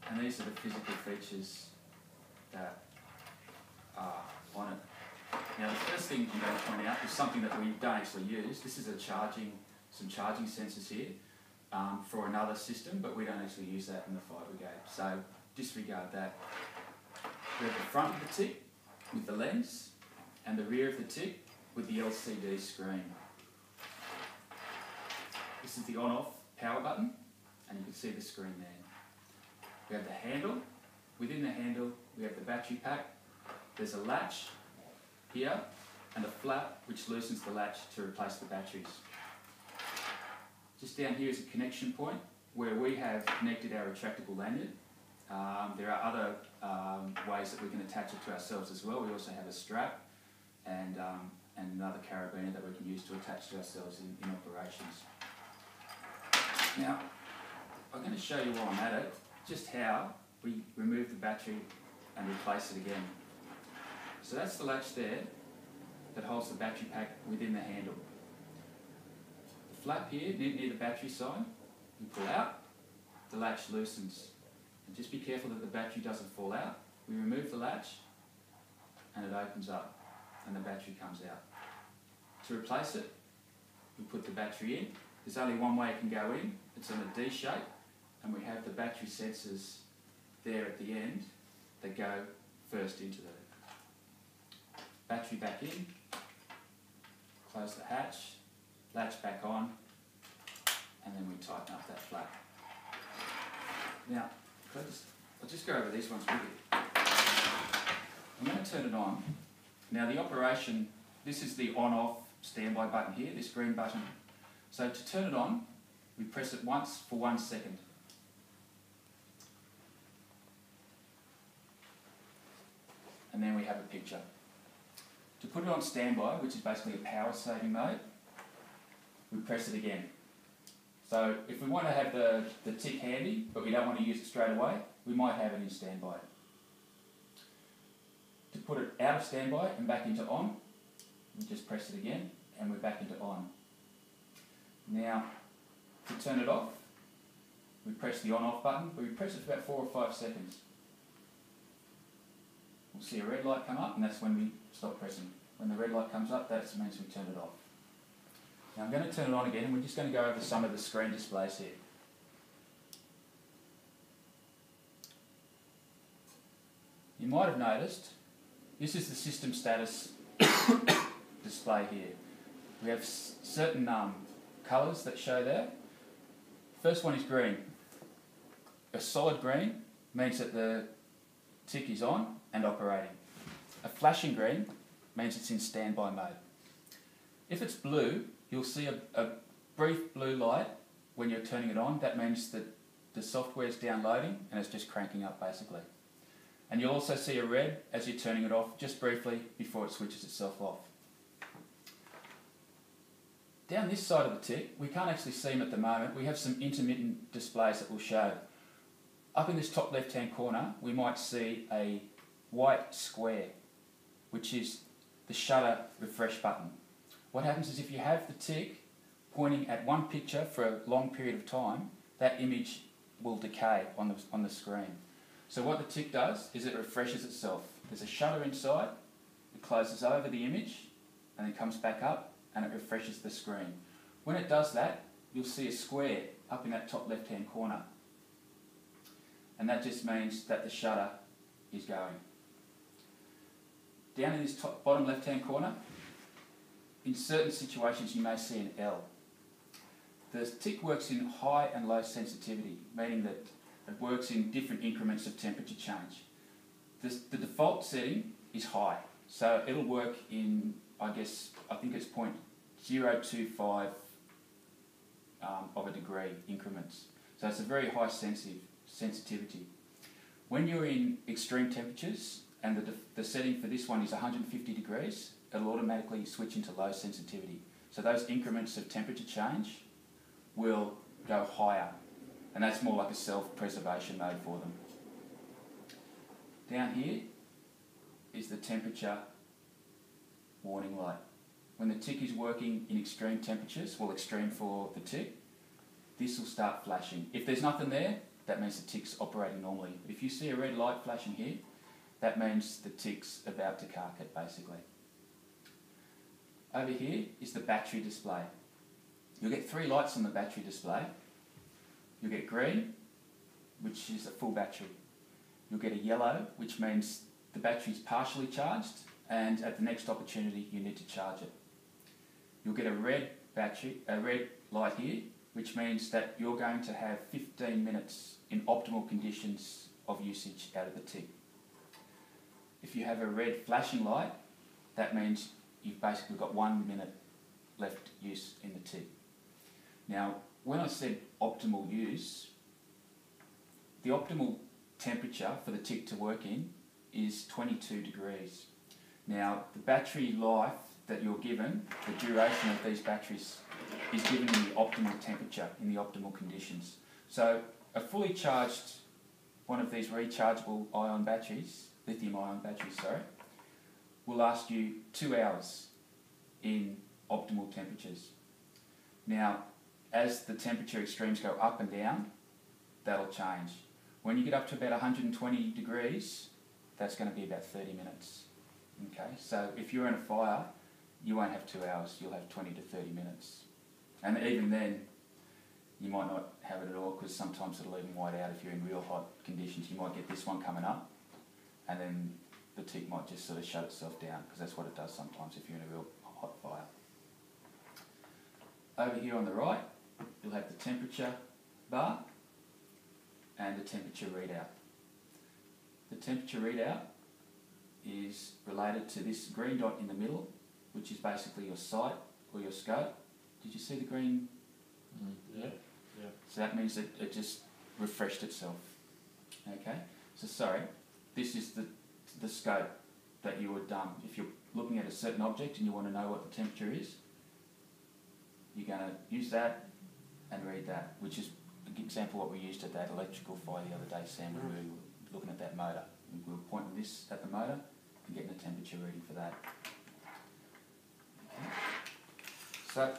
And these are the physical features that are on it. Now the first thing I'm going to point out is something that we don't actually use. This is some charging sensors here for another system, but we don't actually use that in the fire brigade. So disregard that. We have the front of the TIC with the lens and the rear of the TIC with the LCD screen. This is the on-off power button, and you can see the screen there. We have the handle. Within the handle we have the battery pack. There's a latch here and a flap which loosens the latch to replace the batteries. Just down here is a connection point where we have connected our retractable lanyard. There are other ways that we can attach it to ourselves as well. We also have a strap and another carabiner that we can use to attach to ourselves in operations. Now, I'm going to show you while I'm at it just how we remove the battery and replace it again. So that's the latch there that holds the battery pack within the handle. The flap here near the battery side, you pull out, the latch loosens. And just be careful that the battery doesn't fall out. We remove the latch and it opens up and the battery comes out. To replace it, we put the battery in. There's only one way it can go in. It's on a D shape, and we have the battery sensors there at the end that go first into the battery back in, close the hatch, latch back on, and then we tighten up that flap. Now, I'll just go over these ones with you. I'm going to turn it on. Now the operation, this is the on-off standby button here, this green button. So to turn it on, we press it once for 1 second. And then we have a picture. To put it on standby, which is basically a power saving mode, we press it again. So if we want to have the TIC handy, but we don't want to use it straight away, we might have it in standby. To put it out of standby and back into on, we just press it again and we're back into on. Now, to turn it off, we press the on-off button, but we press it for about 4 or 5 seconds. We'll see a red light come up, and that's when we stop pressing. When the red light comes up, that means we turn it off. Now I'm going to turn it on again, and we're just going to go over some of the screen displays here. You might have noticed, this is the system status display here. We have certain colours that show there. First one is green. A solid green means that the TIC is on and operating. A flashing green means it's in standby mode. If it's blue, you'll see a brief blue light when you're turning it on. That means that the software is downloading and it's just cranking up basically. And you'll also see a red as you're turning it off just briefly before it switches itself off. Down this side of the TIC, we can't actually see them at the moment. We have some intermittent displays that will show. Up in this top left-hand corner, we might see a white square, which is the shutter refresh button. What happens is if you have the TIC pointing at one picture for a long period of time, that image will decay on the screen. So what the TIC does is it refreshes itself. There's a shutter inside, it closes over the image, and then comes back up, and it refreshes the screen. When it does that, you'll see a square up in that top left-hand corner. And that just means that the shutter is going. Down in this top bottom left-hand corner, in certain situations you may see an L. The TIC works in high and low sensitivity, meaning that it works in different increments of temperature change. The default setting is high, so it'll work in, I think it's 0.025 of a degree increments. So it's a very high sensitivity. When you're in extreme temperatures, and the setting for this one is 150 degrees, it'll automatically switch into low sensitivity. So those increments of temperature change will go higher, and that's more like a self-preservation mode for them. Down here is the temperature warning light. When the TIC is working in extreme temperatures, well, extreme for the TIC, this will start flashing. If there's nothing there, that means the TIC's operating normally. If you see a red light flashing here, that means the TIC's about to cark it, basically. Over here is the battery display. You'll get 3 lights on the battery display. You'll get green, which is a full battery. You'll get a yellow, which means the battery's partially charged, and at the next opportunity you need to charge it. You'll get a red light here, which means that you're going to have 15 minutes in optimal conditions of usage out of the TIC. If you have a red flashing light, that means you've basically got 1 minute left use in the TIC. Now, when I said optimal use, the optimal temperature for the TIC to work in is 22 degrees. Now, the battery life that you're given, the duration of these batteries, is given in the optimal temperature, in the optimal conditions. So, a fully charged, one of these rechargeable ion batteries, lithium-ion batteries, will last you 2 hours in optimal temperatures. Now, as the temperature extremes go up and down, that'll change. When you get up to about 120 degrees, that's going to be about 30 minutes. Okay, so if you're in a fire, you won't have 2 hours, you'll have 20 to 30 minutes. And even then, you might not have it at all, because sometimes it'll even white out if you're in real hot conditions. You might get this one coming up, and then the TIC might just sort of shut itself down, because that's what it does sometimes if you're in a real hot fire. Over here on the right, you'll have the temperature bar and the temperature readout. The temperature readout is related to this green dot in the middle, which is basically your sight or your scope. Did you see the green? Yeah. So that means that it just refreshed itself. Okay, so sorry, this is the scope that you would, if you're looking at a certain object and you want to know what the temperature is, you're going to use that and read that, which is an example of what we used at that electrical fire the other day, Sam, when we were looking at that motor. We were pointing this at the motor and getting a temperature reading for that. Okay. So